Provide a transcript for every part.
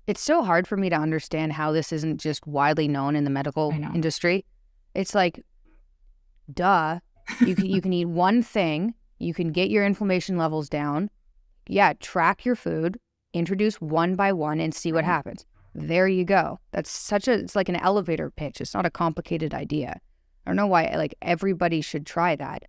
It's so hard for me to understand how this isn't just widely known in the medical I know. industry. It's like, duh, you can eat one thing, you can get your inflammation levels down. Yeah, track your food, introduce one by one and see what Right. happens. There you go. It's like an elevator pitch. It's not a complicated idea. I don't know why like everybody should try that.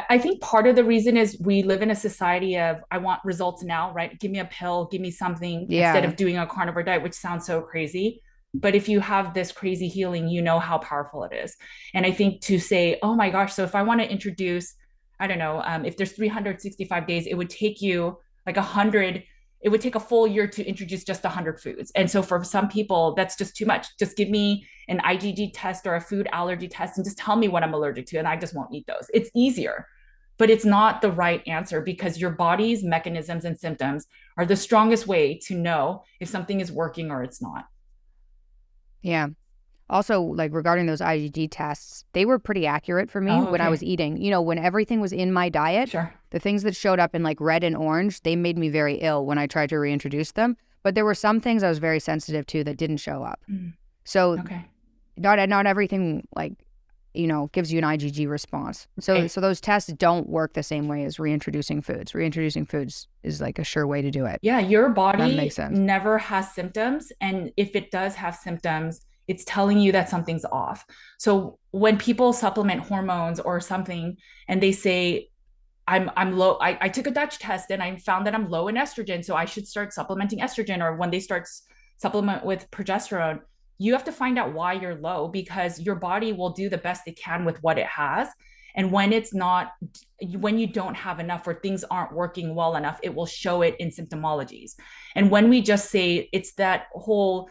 I think part of the reason is we live in a society of I want results now, right? Give me a pill, give me something instead Yeah. of doing a carnivore diet, which sounds so crazy. But if you have this crazy healing, you know how powerful it is. And I think to say, oh my gosh, so if I want to introduce, I don't know, if there's 365 days, it would take you like 100, it would take a full year to introduce just 100 foods. And so for some people, that's just too much. Just give me an IgG test or a food allergy test and just tell me what I'm allergic to, and I just won't eat those. It's easier, but it's not the right answer because your body's mechanisms and symptoms are the strongest way to know if something is working or it's not. Yeah. Also, like regarding those IgG tests, they were pretty accurate for me Oh, when I was okay. eating. When everything was in my diet, Sure. the things that showed up in like red and orange, they made me very ill when I tried to reintroduce them. But there were some things I was very sensitive to that didn't show up. Mm, So okay. not everything like, gives you an IgG response. So Right. so those tests don't work the same way as reintroducing foods. Reintroducing foods is like a sure way to do it. Yeah, your That makes body sense. never has symptoms. And if it does have symptoms, it's telling you that something's off. So when people supplement hormones or something and they say, I'm low, I took a Dutch test and I found that I'm low in estrogen, so I should start supplementing estrogen, or when they start supplement with progesterone, you have to find out why you're low because your body will do the best it can with what it has. And when it's not, when you don't have enough or things aren't working well enough, it will show it in symptomologies. And when we just say it's that whole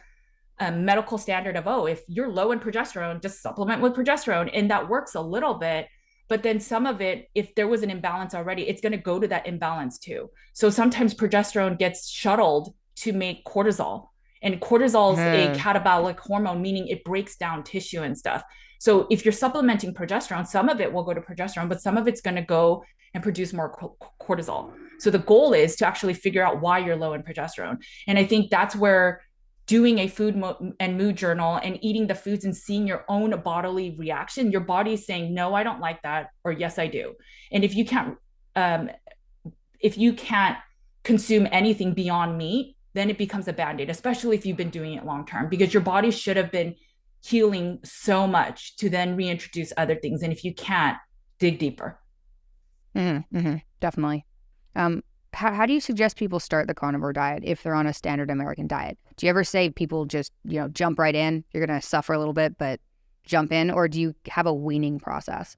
medical standard of, oh, if you're low in progesterone, just supplement with progesterone. And that works a little bit. But then some of it, if there was an imbalance already, it's going to go to that imbalance too. So sometimes progesterone gets shuttled to make cortisol. And cortisol is a Hmm. catabolic hormone, meaning it breaks down tissue and stuff. So if you're supplementing progesterone, some of it will go to progesterone, but some of it's going to go and produce more cortisol. So the goal is to actually figure out why you're low in progesterone. And I think that's where doing a food and mood journal and eating the foods and seeing your own bodily reaction, your body's saying, no, I don't like that, or yes, I do. And um, if you can't consume anything beyond meat, then it becomes a band-aid, especially if you've been doing it long term, because your body should have been healing so much to then reintroduce other things. And if you can't, dig deeper. Definitely. Um, how do you suggest people start the carnivore diet if they're on a standard American diet? Do you ever say people just, jump right in? You're going to suffer a little bit, but jump in? Or do you have a weaning process?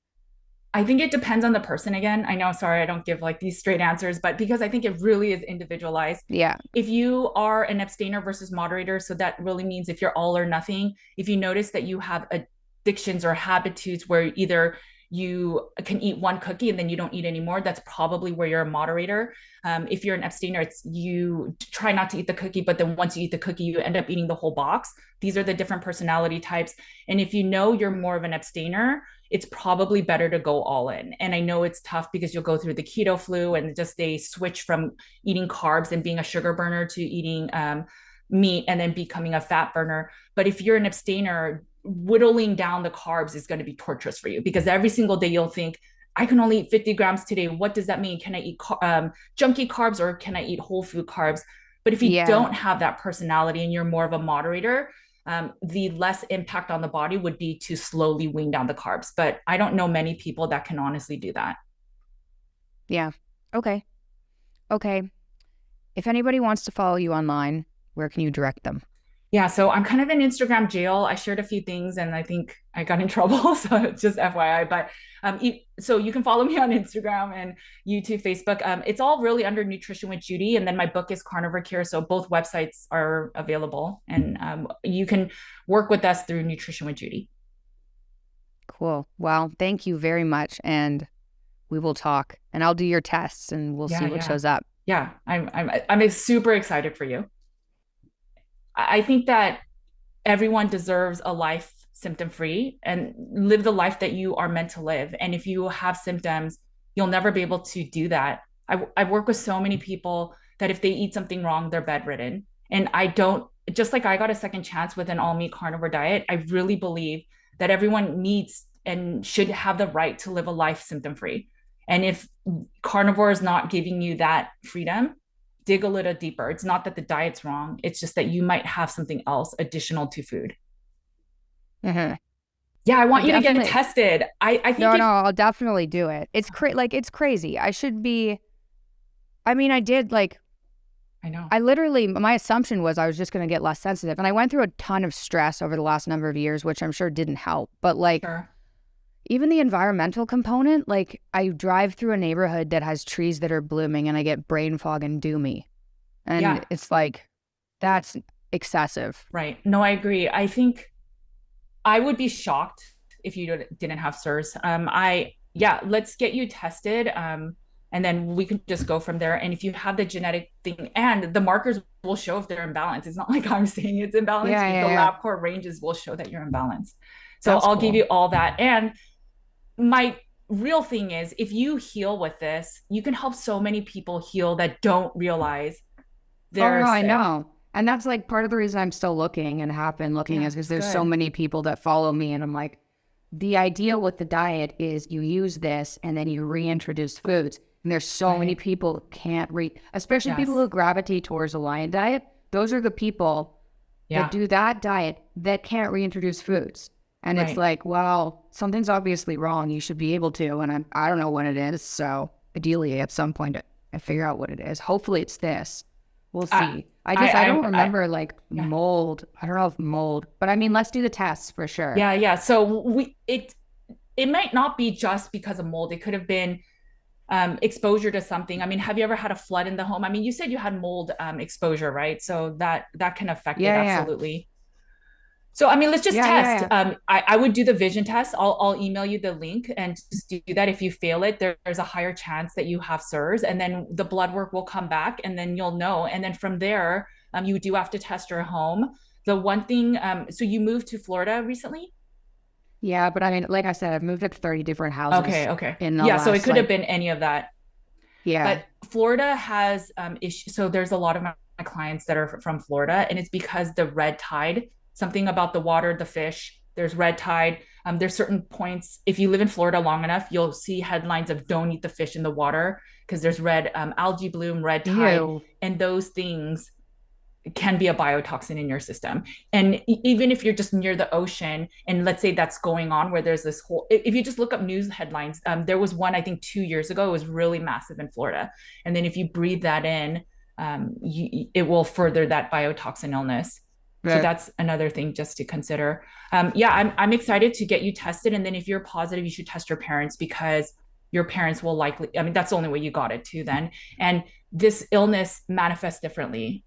I think it depends on the person again. I know, sorry, I don't give like these straight answers, but because I think it really is individualized. Yeah. If you are an abstainer versus moderator, so that really means if you're all or nothing, if you notice that you have addictions or habitudes where either you can eat one cookie and then you don't eat anymore, that's probably where you're a moderator. If you're an abstainer, it's you try not to eat the cookie, but then once you eat the cookie, you end up eating the whole box. These are the different personality types. And if you know you're more of an abstainer, it's probably better to go all in. And I know it's tough because you'll go through the keto flu and just they switch from eating carbs and being a sugar burner to eating meat and then becoming a fat burner. But if you're an abstainer, whittling down the carbs is going to be torturous for you because every single day you'll think, I can only eat 50 grams today. What does that mean? Can I eat junky carbs or can I eat whole food carbs? But if you Yeah. don't have that personality and you're more of a moderator, the less impact on the body would be to slowly wean down the carbs. But I don't know many people that can honestly do that. Yeah. Okay. Okay. If anybody wants to follow you online, where can you direct them? Yeah, so I'm kind of in Instagram jail. I shared a few things and I think I got in trouble. So it's just FYI. But so you can follow me on Instagram and YouTube, Facebook. It's all really under Nutrition with Judy. And then my book is Carnivore Cure. So both websites are available. And you can work with us through Nutrition with Judy. Cool. Well, thank you very much. And we will talk and I'll do your tests and we'll see Yeah, what yeah. shows up. Yeah, I'm super excited for you. I think that everyone deserves a life symptom free and live the life that you are meant to live. And if you have symptoms, you'll never be able to do that. I work with so many people that if they eat something wrong, they're bedridden. And I don't just like I got a second chance with an all meat carnivore diet, I really believe that everyone needs and should have the right to live a life symptom free. And if carnivore is not giving you that freedom, dig a little deeper. It's not that the diet's wrong, it's just that you might have something else additional to food. Mhm. Yeah, I I want you to get definitely tested. I think no, if I'll definitely do it. It's crazy. I should be. I mean, I did like I know. I literally, my assumption was I was just going to get less sensitive. And I went through a ton of stress over the last number of years, which I'm sure didn't help. But like, Sure. even the environmental component, like, I drive through a neighborhood that has trees that are blooming and I get brain fog and doomy. And Yeah, it's like, that's excessive. right. No, I agree. I think I would be shocked if you didn't have SIRS. Yeah, let's get you tested. And then we can just go from there. And if you have the genetic thing, and the markers will show if they're imbalanced. It's not like I'm saying it's imbalanced. Yeah, The yeah, yeah. LabCorp ranges will show that you're imbalanced. So That's I'll give cool. you all that. And my real thing is, if you heal with this, you can help so many people heal that don't realize Oh, they're no, I sick. know. And that's like part of the reason I'm still looking and have been looking Yeah, is because there's so good. many people that follow me. And I'm like, the idea with the diet is you use this and then you reintroduce foods. And there's so many Right. people who can't especially people Yes. who gravitate towards a lion diet. Those are the people that Yeah. do that diet that can't reintroduce foods. And it's Right. like, well, something's obviously wrong. You should be able to. And I don't know what it is. So ideally, at some point, I figure out what it is. Hopefully, it's this. We'll I, see. I don't I, remember like yeah. mold. I don't know if mold, but I mean, let's do the tests for sure. Yeah, yeah. So it might not be just because of mold. It could have been exposure to something. I mean, have you ever had a flood in the home? I mean, you said you had mold exposure, right? So that can affect it Yeah, yeah, absolutely. So I mean, let's just yeah, yeah, test. yeah. I would do the vision test. I'll email you the link and just do that. If you fail it, there's a higher chance that you have SIRS, and then the blood work will come back, and then you'll know. And then from there, you do have to test your home. The one thing, so you moved to Florida recently? Yeah, but I mean, like I said, I've moved to 30 different houses Okay, okay. in the Yeah, so it last could have like, been any of that. yeah, But Florida has issues. So there's a lot of my clients that are from Florida, and it's because the red tide, something about the water, the fish, there's red tide. There's certain points. If you live in Florida long enough, you'll see headlines of don't eat the fish in the water because there's red algae bloom, red tide, ew. and those things can be a biotoxin in your system. And even if you're just near the ocean, and let's say that's going on where there's this whole, if you just look up news headlines, there was one, I think 2 years ago, it was really massive in Florida. And then if you breathe that in, it will further that biotoxin illness. So But that's another thing just to consider. Yeah, I'm excited to get you tested. And then if you're positive, you should test your parents because your parents will likely, I mean, that's the only way you got it too then. And this illness manifests differently.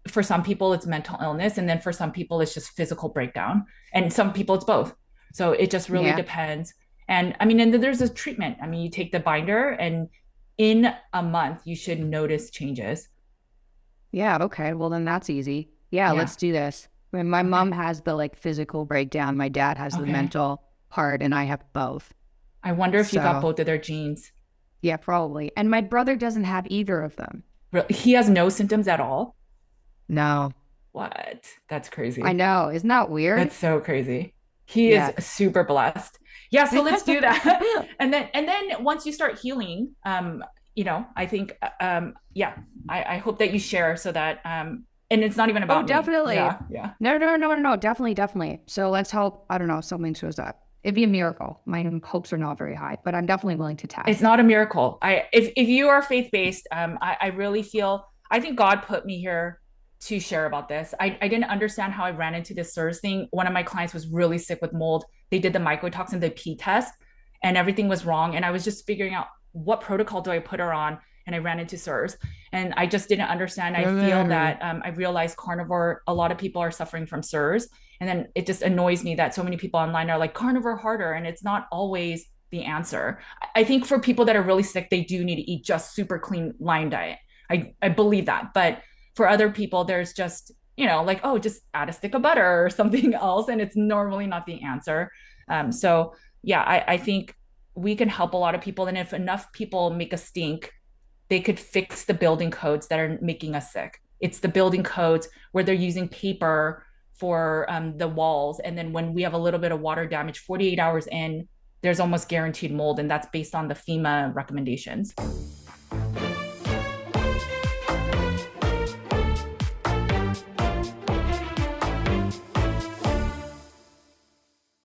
For some people, it's mental illness. And then for some people, it's just physical breakdown. And some people, it's both. So it just really yeah, depends. And I mean, and then there's a treatment. I mean, you take the binder, and in a month, you should notice changes. yeah, okay. Well, then that's easy. Yeah, Yeah. let's do this. When my Okay. mom has the like physical breakdown, my dad has the Okay. mental part, and I have both. I wonder if you got So both of their genes. yeah, probably. And my brother doesn't have either of them. He has no symptoms at all. No, What? That's I crazy. know. Isn't that weird? That's so crazy. He is Yeah. super blessed. Yeah, so let's do that. And then once you start healing, I think yeah, I hope that you share so that and it's not even Oh, about me. definitely. Yeah, yeah. No, no, no, no, no. Definitely, definitely. So let's hope, I don't know, something shows up. It'd be a miracle. My hopes are not very high, but I'm definitely willing to It's test. not a miracle. If you are faith-based, I really feel I think God put me here to share about this. I didn't understand how I ran into this SIRS thing. One of my clients was really sick with mold. They did the mycotoxin, the P test, and everything was wrong. And I was just figuring out what protocol do I put her on, and I ran into SIRS. And I just didn't understand. I feel that I realized carnivore, a lot of people are suffering from SIRS. And then it just annoys me that so many people online are like carnivore harder, and it's not always the answer. I think for people that are really sick, they do need to eat just super clean lion diet. I believe that. But for other people, there's just, like, oh, just add a stick of butter or something else. And it's normally not the answer. So, yeah, I think we can help a lot of people. And if enough people make a stink, they could fix the building codes that are making us sick. It's the building codes where they're using paper for the walls. And then when we have a little bit of water damage, 48 hours in, there's almost guaranteed mold. And that's based on the FEMA recommendations.